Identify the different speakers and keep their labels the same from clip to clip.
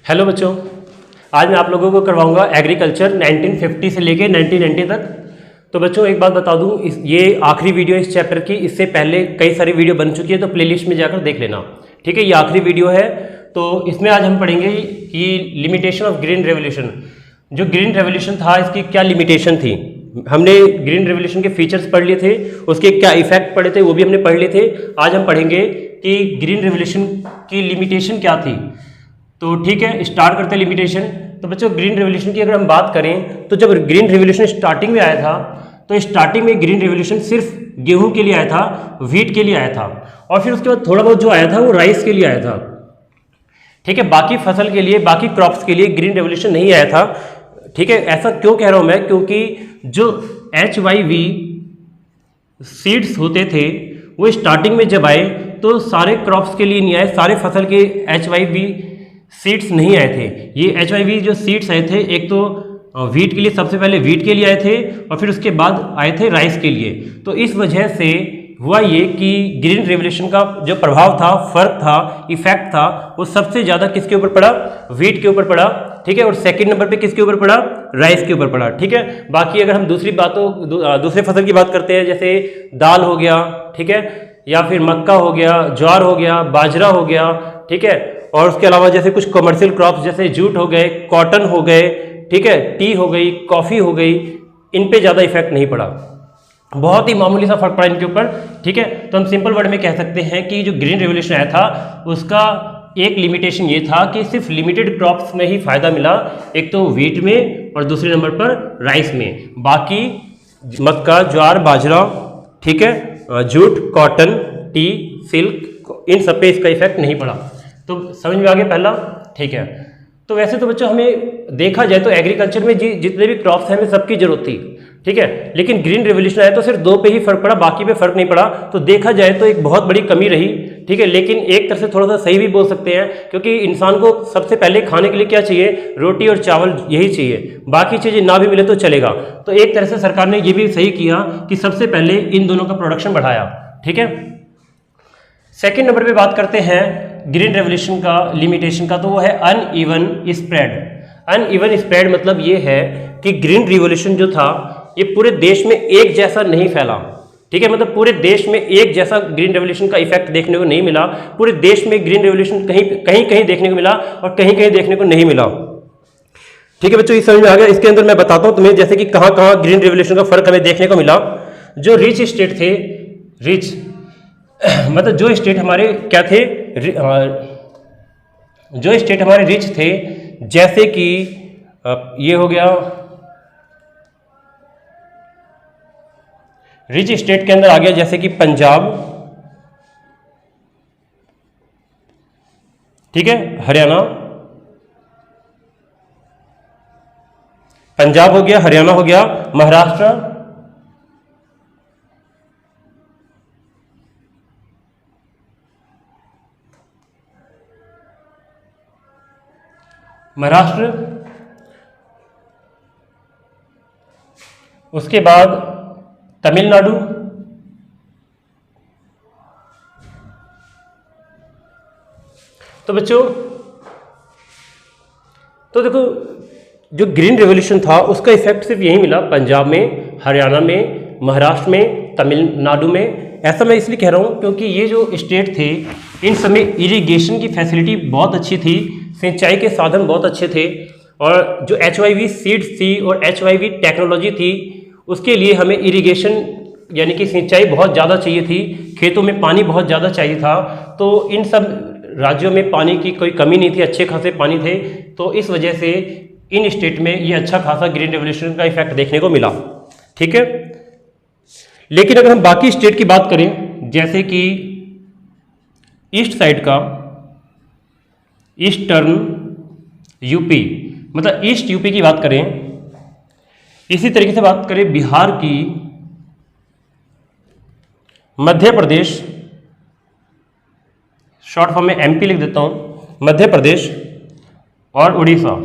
Speaker 1: Hello बच्चों, आज मैं आप लोगों को करवाऊंगा एग्रीकल्चर 1950 से लेके 1990 तक। तो बच्चों एक बात बता दूं, ये आखिरी वीडियो इस चैप्टर की। इससे पहले कई सारी वीडियो बन चुकी है, तो प्लेलिस्ट में जाकर देख लेना। ठीक है, ये आखिरी वीडियो है। तो इसमें आज हम पढ़ेंगे कि लिमिटेशन ऑफ ग्रीन रेवोल्यूशन। जो ग्रीन रेवोल्यूशन था, इसकी क्या लिमिटेशन थी। हमने ग्रीन रेवोल्यूशन के फीचर्स पढ़ लिए थे, उसके क्या इफेक्ट पढ़े थे वो भी हमने पढ़ लिए थे। आज हम पढ़ेंगे कि ग्रीन रेवोल्यूशन की लिमिटेशन क्या थी। तो ठीक है, स्टार्ट करते हैं लिमिटेशन। तो बच्चों ग्रीन रेवोल्यूशन की अगर हम बात करें, तो जब ग्रीन रेवोल्यूशन स्टार्टिंग में आया था, तो स्टार्टिंग में ग्रीन रेवोल्यूशन सिर्फ गेहूं के लिए आया था, व्हीट के लिए आया था, और फिर उसके बाद थोड़ा बहुत जो आया था वो राइस के लिए आया था। ठीक है, बाकी फसल के लिए, बाकी क्रॉप्स के लिए ग्रीन रेवोल्यूशन नहीं आया था। ठीक है, ऐसा क्यों कह रहा हूं मैं, क्योंकि जो HYV सीड्स होते थे वो स्टार्टिंग में जब आए तो सारे क्रॉप्स के लिए नहीं आए, सारे फसल के HYV सीड्स नहीं आए थे। ये HYV जो सीड्स आए थे, एक तो व्हीट के लिए, सबसे पहले व्हीट के लिए आए थे, और फिर उसके बाद आए थे राइस के लिए। तो इस वजह से हुआ ये कि ग्रीन रेवोल्यूशन का जो प्रभाव था, फर्क था, इफेक्ट था, वो सबसे ज़्यादा किसके ऊपर पड़ा, व्हीट के ऊपर पड़ा। ठीक है, और सेकंड नंबर पे किसके ऊपर पड़ा, राइस के ऊपर पड़ा। ठीक है, बाकी अगर हम दूसरे फसल की बात करते हैं, जैसे दाल हो गया, ठीक है, या फिर मक्का हो गया, ज्वार हो गया, बाजरा हो गया, ठीक है, और उसके अलावा जैसे कुछ कमर्शियल क्रॉप्स जैसे जूट हो गए, कॉटन हो गए, ठीक है, टी हो गई, कॉफ़ी हो गई, इन पे ज़्यादा इफेक्ट नहीं पड़ा, बहुत ही मामूली सा फर्क पड़ा इनके ऊपर। ठीक है, तो हम सिंपल वर्ड में कह सकते हैं कि जो ग्रीन रेवोल्यूशन आया था उसका एक लिमिटेशन ये था कि सिर्फ लिमिटेड क्रॉप्स में ही फायदा मिला, एक तो व्हीट में और दूसरे नंबर पर राइस में। बाकी मक्का, ज्वार, बाजरा, ठीक है, जूट, कॉटन, टी, सिल्क, इन सब पे इसका इफेक्ट नहीं पड़ा। तो समझ में आ गया पहला। ठीक है, तो वैसे तो बच्चों हमें देखा जाए तो एग्रीकल्चर में जितने भी क्रॉप्स हैं हमें सबकी जरूरत थी। ठीक है, लेकिन ग्रीन रेवोल्यूशन आया तो सिर्फ दो पे ही फर्क पड़ा, बाकी पे फर्क नहीं पड़ा। तो देखा जाए तो एक बहुत बड़ी कमी रही। ठीक है, लेकिन एक तरह से थोड़ा सा सही भी बोल सकते हैं, क्योंकि इंसान को सबसे पहले खाने के लिए क्या चाहिए, रोटी और चावल, यही चाहिए। बाकी चीजें ना भी मिले तो चलेगा। तो एक तरह से सरकार ने ये भी सही किया कि सबसे पहले इन दोनों का प्रोडक्शन बढ़ाया। ठीक है, सेकेंड नंबर पे बात करते हैं ग्रीन रेवोल्यूशन का लिमिटेशन का, तो वो है अनइवन स्प्रेड। अनइवन स्प्रेड मतलब ये है कि ग्रीन रिवोल्यूशन जो था ये पूरे देश में एक जैसा नहीं फैला। ठीक है, मतलब पूरे देश में एक जैसा ग्रीन रेवोल्यूशन का इफेक्ट देखने को नहीं मिला। पूरे देश में ग्रीन रेवोल्यूशन कहीं कहीं देखने को मिला और कहीं कहीं देखने को नहीं मिला। ठीक है बच्चों, ये समझ में आ गया। इसके अंदर मैं बताता हूं तुम्हें, जैसे कि कहां कहां ग्रीन रेवोल्यूशन का फर्क हमें देखने को मिला। जो रिच स्टेट थे, रिच मतलब जो स्टेट हमारे क्या थे, जो स्टेट हमारे रिच थे, जैसे कि ये हो गया, रिच स्टेट के अंदर आ गया जैसे कि पंजाब, ठीक है, हरियाणा, पंजाब हो गया, हरियाणा हो गया, महाराष्ट्र, महाराष्ट्र, उसके बाद तमिलनाडु, तो बच्चों तो देखो जो ग्रीन रेवोल्यूशन था उसका इफेक्ट सिर्फ यही मिला पंजाब में, हरियाणा में, महाराष्ट्र में, तमिलनाडु में। ऐसा मैं इसलिए कह रहा हूँ क्योंकि ये जो स्टेट थे इन सब में इरिगेशन की फैसिलिटी बहुत अच्छी थी, सिंचाई के साधन बहुत अच्छे थे, और जो HYV सीड्स थी और HYV टेक्नोलॉजी थी, उसके लिए हमें इरिगेशन यानी कि सिंचाई बहुत ज़्यादा चाहिए थी, खेतों में पानी बहुत ज़्यादा चाहिए था। तो इन सब राज्यों में पानी की कोई कमी नहीं थी, अच्छे खासे पानी थे। तो इस वजह से इन स्टेट में ये अच्छा खासा ग्रीन रेवोल्यूशन का इफेक्ट देखने को मिला। ठीक है, लेकिन अगर हम बाकी स्टेट की बात करें, जैसे कि ईस्ट साइड का, ईस्टर्न यूपी, मतलब ईस्ट यूपी की बात करें, इसी तरीके से बात करें बिहार की, मध्य प्रदेश, शॉर्ट फॉर्म में MP लिख देता हूं, मध्य प्रदेश और उड़ीसा,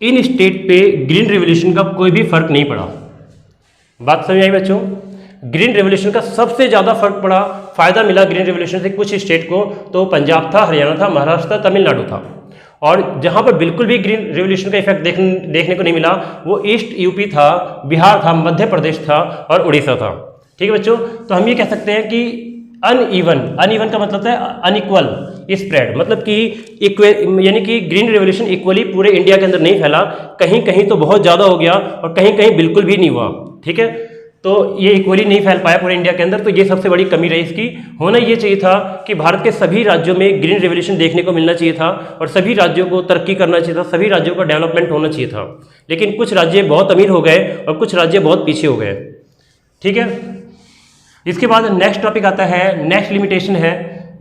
Speaker 1: इन स्टेट पे ग्रीन रेवोल्यूशन का कोई भी फर्क नहीं पड़ा। बात समझ आई बच्चों? ग्रीन रेवोल्यूशन का सबसे ज़्यादा फर्क पड़ा, फायदा मिला ग्रीन रेवोल्यूशन से कुछ स्टेट को, तो पंजाब था, हरियाणा था, महाराष्ट्र था, तमिलनाडु था। और जहाँ पर बिल्कुल भी ग्रीन रेवोल्यूशन का इफेक्ट देखने को नहीं मिला वो ईस्ट यूपी था, बिहार था, मध्य प्रदेश था और उड़ीसा था। ठीक है बच्चों, तो हम ये कह सकते हैं कि अनइवन का मतलब है अनइक्वल स्प्रेड, मतलब कि यानी कि ग्रीन रेवोल्यूशन इक्वली पूरे इंडिया के अंदर नहीं फैला, कहीं कहीं तो बहुत ज़्यादा हो गया और कहीं कहीं बिल्कुल भी नहीं हुआ। ठीक है, तो ये इक्वली नहीं फैल पाया पूरे इंडिया के अंदर, तो ये सबसे बड़ी कमी रही इसकी। होना ये चाहिए था कि भारत के सभी राज्यों में ग्रीन रेवोल्यूशन देखने को मिलना चाहिए था और सभी राज्यों को तरक्की करना चाहिए था, सभी राज्यों का डेवलपमेंट होना चाहिए था, लेकिन कुछ राज्य बहुत अमीर हो गए और कुछ राज्य बहुत पीछे हो गए। ठीक है, इसके बाद नेक्स्ट टॉपिक आता है, नेक्स्ट लिमिटेशन है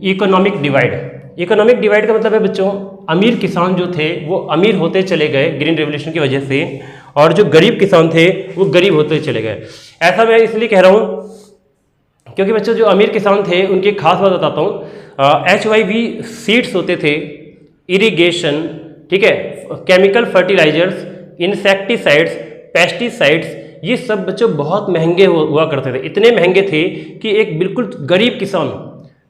Speaker 1: इकोनॉमिक डिवाइड। इकोनॉमिक डिवाइड का मतलब है बच्चों, अमीर किसान जो थे वो अमीर होते चले गए ग्रीन रेवोल्यूशन की वजह से, और जो गरीब किसान थे वो गरीब होते चले गए। ऐसा मैं इसलिए कह रहा हूँ क्योंकि बच्चों जो अमीर किसान थे उनकी एक खास बात बताता हूँ। HYV सीड्स होते थे, इरिगेशन, ठीक है, केमिकल फर्टिलाइजर्स, इंसेक्टिसाइड्स, पेस्टिसाइड्स, ये सब बच्चों बहुत महंगे हुआ करते थे। इतने महंगे थे कि एक बिल्कुल गरीब किसान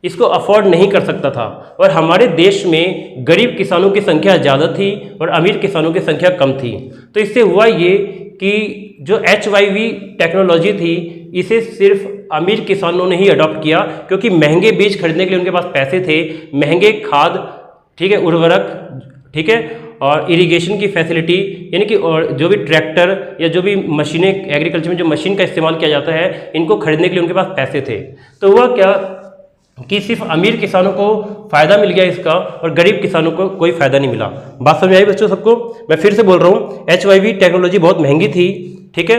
Speaker 1: इसको अफोर्ड नहीं कर सकता था, और हमारे देश में गरीब किसानों की संख्या ज़्यादा थी और अमीर किसानों की संख्या कम थी। तो इससे हुआ ये कि जो HYV टेक्नोलॉजी थी इसे सिर्फ अमीर किसानों ने ही अडॉप्ट किया, क्योंकि महंगे बीज खरीदने के लिए उनके पास पैसे थे, महंगे खाद, ठीक है, उर्वरक, ठीक है, और इरिगेशन की फैसिलिटी, यानी कि और जो भी ट्रैक्टर या जो भी मशीनें एग्रीकल्चर में जो मशीन का इस्तेमाल किया जाता है, इनको खरीदने के लिए उनके पास पैसे थे। तो हुआ क्या कि सिर्फ अमीर किसानों को फ़ायदा मिल गया इसका और गरीब किसानों को कोई फ़ायदा नहीं मिला। बात समझ आई बच्चों सबको? मैं फिर से बोल रहा हूँ, HYV टेक्नोलॉजी बहुत महंगी थी। ठीक है,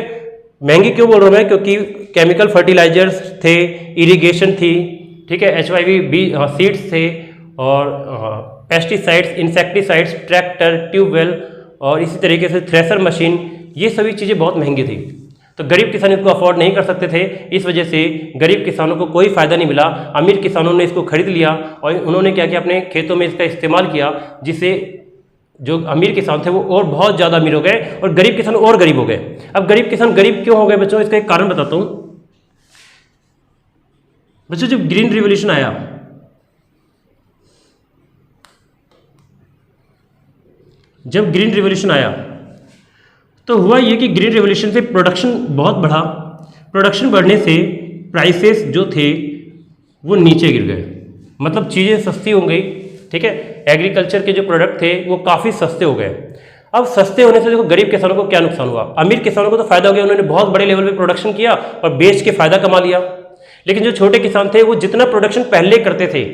Speaker 1: महंगी क्यों बोल रहा हूँ मैं? क्योंकि केमिकल फर्टिलाइजर्स थे, इरिगेशन थी, ठीक है, HYV सीड्स थे, और पेस्टिसाइड्स, इंसेक्टिसाइड्स, ट्रैक्टर, ट्यूबवेल और इसी तरीके से थ्रेसर मशीन, ये सभी चीज़ें बहुत महंगी थी। तो गरीब किसान इसको अफोर्ड नहीं कर सकते थे, इस वजह से गरीब किसानों को कोई फ़ायदा नहीं मिला। अमीर किसानों ने इसको खरीद लिया और उन्होंने क्या किया, अपने खेतों में इसका इस्तेमाल किया, जिससे जो अमीर किसान थे वो और बहुत ज़्यादा अमीर हो गए और गरीब किसान और गरीब हो गए। अब गरीब किसान गरीब क्यों हो गए बच्चों? इसका एक कारण बताता हूँ। बच्चों जब ग्रीन रिवॉल्यूशन आया, जब ग्रीन रिवॉल्यूशन आया तो हुआ ये कि ग्रीन रिवॉल्यूशन से प्रोडक्शन बहुत बढ़ा। प्रोडक्शन बढ़ने से प्राइसेस जो थे वो नीचे गिर गए, मतलब चीज़ें सस्ती हो गई। ठीक है, एग्रीकल्चर के जो प्रोडक्ट थे वो काफ़ी सस्ते हो गए। अब सस्ते होने से देखो गरीब किसानों को क्या नुकसान हुआ? अमीर किसानों को तो फायदा हो गया, उन्होंने बहुत बड़े लेवल पे प्रोडक्शन किया और बेच के फायदा कमा लिया। लेकिन जो छोटे किसान थे वो जितना प्रोडक्शन पहले करते थे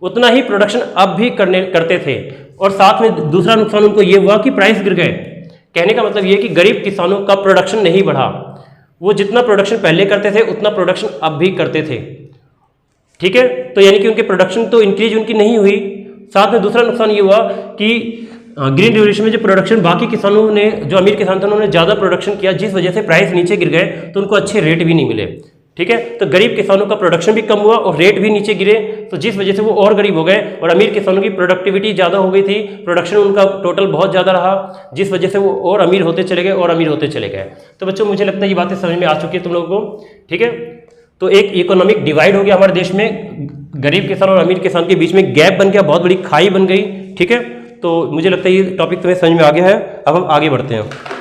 Speaker 1: उतना ही प्रोडक्शन अब भी करते थे, और साथ में दूसरा नुकसान उनको ये हुआ कि प्राइस गिर गए। कहने का मतलब ये कि गरीब किसानों का प्रोडक्शन नहीं बढ़ा, वो जितना प्रोडक्शन पहले करते थे उतना प्रोडक्शन अब भी करते थे। ठीक है, तो यानी कि उनके प्रोडक्शन तो इंक्रीज उनकी नहीं हुई। साथ में दूसरा नुकसान ये हुआ कि ग्रीन रिवॉल्यूशन में जो प्रोडक्शन बाकी किसानों ने, जो अमीर किसान थे उन्होंने ज़्यादा प्रोडक्शन किया, जिस वजह से प्राइस नीचे गिर गए, तो उनको अच्छे रेट भी नहीं मिले। ठीक है, तो गरीब किसानों का प्रोडक्शन भी कम हुआ और रेट भी नीचे गिरे, तो जिस वजह से वो और गरीब हो गए। और अमीर किसानों की प्रोडक्टिविटी ज़्यादा हो गई थी, प्रोडक्शन उनका टोटल बहुत ज़्यादा रहा, जिस वजह से वो और अमीर होते चले गए और अमीर होते चले गए। तो बच्चों मुझे लगता है ये बातें समझ में आ चुकी है तुम लोगों को। ठीक है, तो एक इकोनॉमिक डिवाइड हो गया हमारे देश में, गरीब किसान और अमीर किसान के बीच में गैप बन गया, बहुत बड़ी खाई बन गई। ठीक है, तो मुझे लगता है ये टॉपिक तुम्हें समझ में आ गया है। अब हम आगे बढ़ते हैं।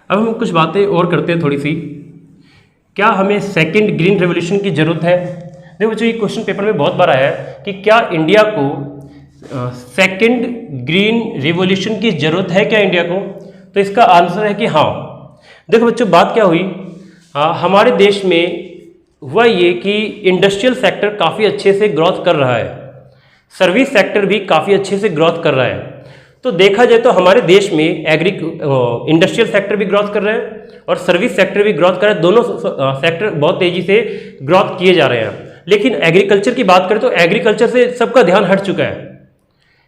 Speaker 1: अब हम कुछ बातें और करते हैं थोड़ी सी। क्या हमें सेकंड ग्रीन रेवोल्यूशन की ज़रूरत है? देखो बच्चों, ये क्वेश्चन पेपर में बहुत बार आया है कि क्या इंडिया को सेकंड ग्रीन रिवॉल्यूशन की ज़रूरत है क्या इंडिया को? तो इसका आंसर है कि हाँ। देखो बच्चों, बात क्या हुई, हमारे देश में हुआ ये कि इंडस्ट्रियल सेक्टर काफ़ी अच्छे से ग्रोथ कर रहा है, सर्विस सेक्टर भी काफ़ी अच्छे से ग्रोथ कर रहा है। तो देखा जाए तो हमारे देश में इंडस्ट्रियल सेक्टर भी ग्रोथ कर रहे हैं और सर्विस सेक्टर भी ग्रोथ कर रहे हैं, दोनों सेक्टर बहुत तेज़ी से ग्रोथ किए जा रहे हैं। लेकिन एग्रीकल्चर की बात करें तो एग्रीकल्चर से सबका ध्यान हट चुका है।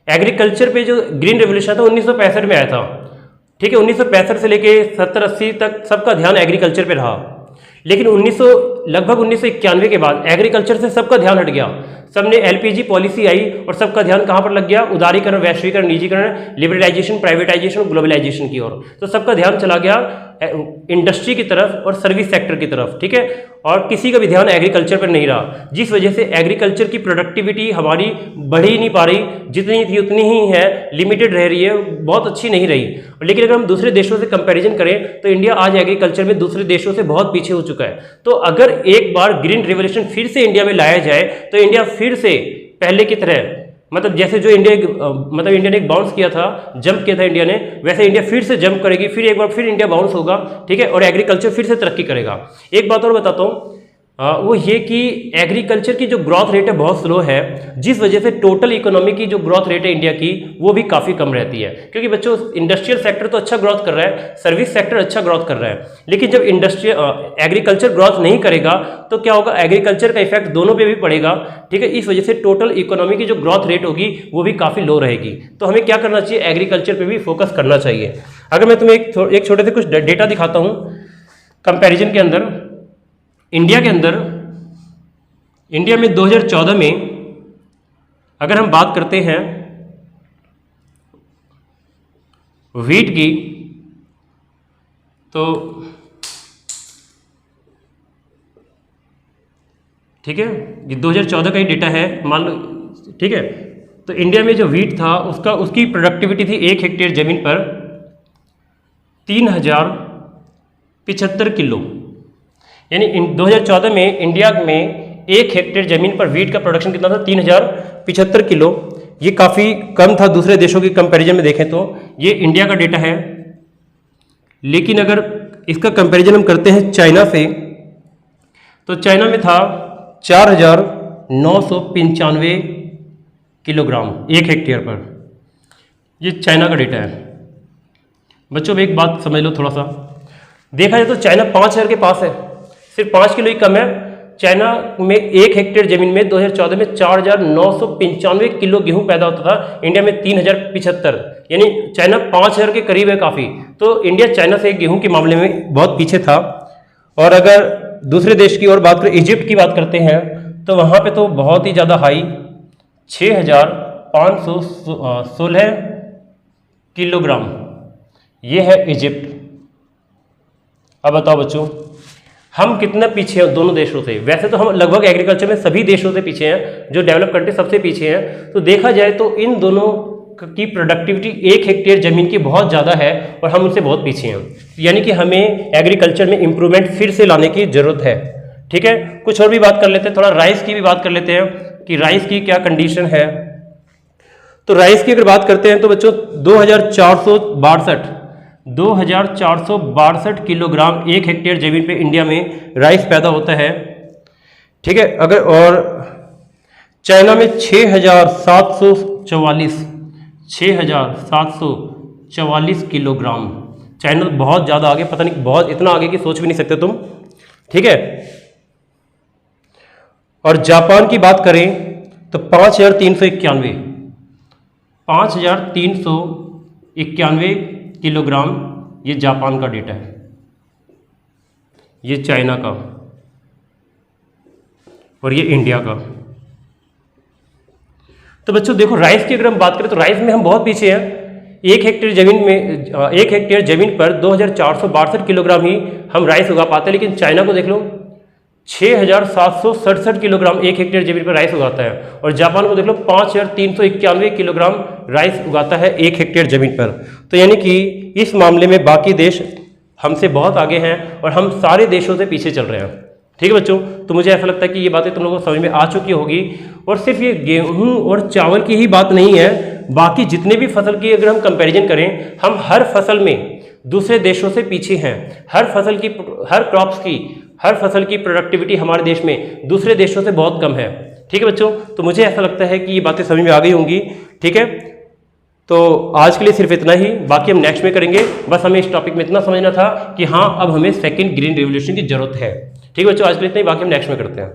Speaker 1: एग्रीकल्चर पे जो ग्रीन रेवोल्यूशन था 1965 में आया था। ठीक है, 1965 से लेके 70-80 तक सबका ध्यान एग्रीकल्चर पे रहा। लेकिन लगभग 1991 के बाद एग्रीकल्चर से सबका ध्यान हट गया। सबने एलपीजी पॉलिसी आई और सबका ध्यान कहाँ पर लग गया, उदारीकरण, वैश्वीकरण, निजीकरण, लिबरलाइजेशन, प्राइवेटाइजेशन, ग्लोबलाइजेशन की ओर। तो सबका ध्यान चला गया इंडस्ट्री की तरफ और सर्विस सेक्टर की तरफ, ठीक है, और किसी का भी ध्यान एग्रीकल्चर पर नहीं रहा, जिस वजह से एग्रीकल्चर की प्रोडक्टिविटी हमारी बढ़ ही नहीं पा रही, जितनी थी उतनी ही है, लिमिटेड रह रही है, बहुत अच्छी नहीं रही। लेकिन अगर हम दूसरे देशों से कंपैरिजन करें तो इंडिया आज एग्रीकल्चर में दूसरे देशों से बहुत पीछे हो चुका है। तो अगर एक बार ग्रीन रिवोल्यूशन फिर से इंडिया में लाया जाए तो इंडिया फिर से पहले की तरह, मतलब जैसे जो इंडिया ने एक बाउंस किया था, जंप किया था इंडिया ने, वैसे इंडिया फिर से जंप करेगी, फिर एक बार फिर इंडिया बाउंस होगा, ठीक है, और एग्रीकल्चर फिर से तरक्की करेगा। एक बात और बताता हूँ, वो ये कि एग्रीकल्चर की जो ग्रोथ रेट है बहुत स्लो है, जिस वजह से टोटल इकोनॉमी की जो ग्रोथ रेट है इंडिया की वो भी काफ़ी कम रहती है। क्योंकि बच्चों इंडस्ट्रियल सेक्टर तो अच्छा ग्रोथ कर रहा है, सर्विस सेक्टर अच्छा ग्रोथ कर रहा है, लेकिन जब एग्रीकल्चर ग्रोथ नहीं करेगा तो क्या होगा, एग्रीकल्चर का इफेक्ट दोनों पे भी पड़ेगा, ठीक है। इस वजह से टोटल इकोनॉमी की जो ग्रोथ रेट होगी वो भी काफ़ी लो रहेगी। तो हमें क्या करना चाहिए, एग्रीकल्चर पर भी फोकस करना चाहिए। अगर मैं तुम्हें एक छोटे से कुछ डेटा दिखाता हूँ कंपेरिजन के अंदर, इंडिया में 2014 में अगर हम बात करते हैं व्हीट की, तो ठीक है, ये 2014 का ही डेटा है मान लो, ठीक है। तो इंडिया में जो व्हीट था उसकी प्रोडक्टिविटी थी 1 हेक्टेयर जमीन पर 3075 किलो, यानी 2014 में इंडिया में 1 हेक्टेयर जमीन पर व्हीट का प्रोडक्शन कितना था, 3075 किलो। ये काफ़ी कम था दूसरे देशों की कंपैरिजन में देखें तो, ये इंडिया का डेटा है। लेकिन अगर इसका कंपैरिजन हम करते हैं चाइना से, तो चाइना में था 4995 किलोग्राम 1 हेक्टेयर पर। ये चाइना का डेटा है। बच्चों एक बात समझ लो, थोड़ा सा देखा जाए तो चाइना 5000 के पास है, सिर्फ 5 किलो ही कम है। चाइना में 1 हेक्टेयर जमीन में 2014 में 4995 किलो गेहूं पैदा होता था, इंडिया में 3075, यानी चाइना 5000 के करीब है काफ़ी। तो इंडिया चाइना से गेहूं के मामले में बहुत पीछे था। और अगर दूसरे देश की और बात करें, इजिप्ट की बात करते हैं, तो वहाँ पे तो बहुत ही ज़्यादा हाई 6516 किलोग्राम, ये है इजिप्ट। अब बताओ बच्चों हम कितना पीछे हैं दोनों देशों से। वैसे तो हम लगभग एग्रीकल्चर में सभी देशों से पीछे हैं, जो डेवलप कंट्री सबसे पीछे हैं। तो देखा जाए तो इन दोनों की प्रोडक्टिविटी 1 हेक्टेयर जमीन की बहुत ज़्यादा है और हम उनसे बहुत पीछे हैं। यानी कि हमें एग्रीकल्चर में इंप्रूवमेंट फिर से लाने की जरूरत है, ठीक है। कुछ और भी बात कर लेते हैं, थोड़ा राइस की भी बात कर लेते हैं कि राइस की क्या कंडीशन है। तो राइस की अगर बात करते हैं तो बच्चों 2462 किलोग्राम 1 हेक्टेयर जमीन पे इंडिया में राइस पैदा होता है, ठीक है। अगर और चाइना में 6744 किलोग्राम। चाइना तो बहुत ज़्यादा आगे, पता नहीं बहुत इतना आगे की सोच भी नहीं सकते तुम, ठीक है। और जापान की बात करें तो 5391 किलोग्राम, ये जापान का डेटा है, ये चाइना का और ये इंडिया का। तो बच्चों देखो राइस की अगर हम बात करें तो राइस में हम बहुत पीछे हैं। 1 हेक्टेयर जमीन पर 2462 किलोग्राम ही हम राइस उगा पाते हैं, लेकिन चाइना को देख लो 6767 किलोग्राम 1 हेक्टेयर जमीन पर राइस उगाता है, और जापान को देख लो 5391 किलोग्राम राइस उगाता है 1 हेक्टेयर जमीन पर। तो यानी कि इस मामले में बाकी देश हमसे बहुत आगे हैं और हम सारे देशों से पीछे चल रहे हैं, ठीक है बच्चों। तो मुझे ऐसा लगता है कि ये बातें तुम लोगों को समझ में आ चुकी होगी। और सिर्फ ये गेहूं और चावल की ही बात नहीं है, बाकी जितने भी फसल की अगर हम कंपैरिजन करें, हम हर फसल में दूसरे देशों से पीछे हैं। हर फसल की प्रोडक्टिविटी हमारे देश में दूसरे देशों से बहुत कम है, ठीक है बच्चों। तो मुझे ऐसा लगता है कि ये बातें समझ में आ गई होंगी, ठीक है। तो आज के लिए सिर्फ इतना ही, बाकी हम नेक्स्ट में करेंगे। बस हमें इस टॉपिक में इतना समझना था कि हाँ अब हमें सेकंड ग्रीन रिवोल्यूशन की जरूरत है, ठीक है बच्चों। आज के लिए इतना ही, बाकी हम नेक्स्ट में करते हैं।